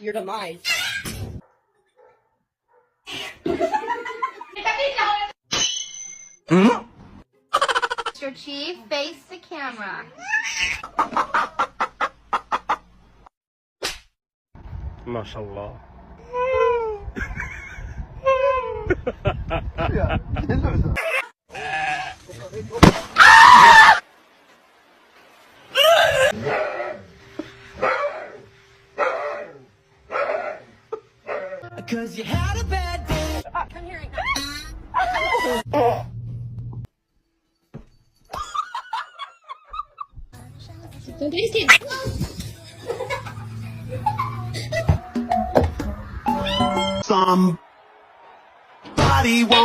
Your demise. Mr. Chief, face the camera. MashaAllah. Cause you had a bad day. Come here and Don't taste it. Somebody wants